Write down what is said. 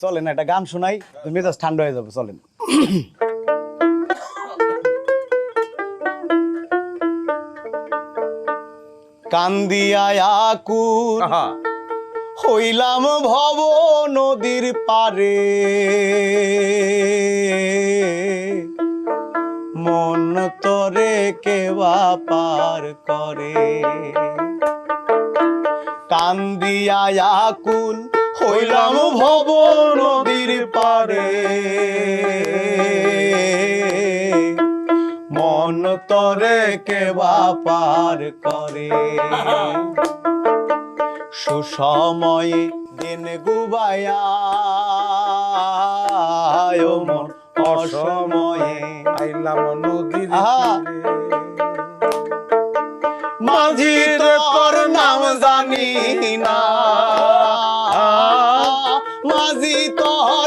চলেন একটা গান শোনাই, মেজাজ ঠান্ডা হয়ে যাবে, চলেন। কান্দিয়া আকুল হইলাম ভব নদীর পারে, মন তরে কেবা পার করে। কান্দিয়া আকুল হইলাম ভব নদীর পারে, মন তরে কেবা পার করে। সুসময়ে দিন গুবায়া মন অসময়ে আইলাম নদীর মাঝি তোর নাম জানি না, মাঝি তোর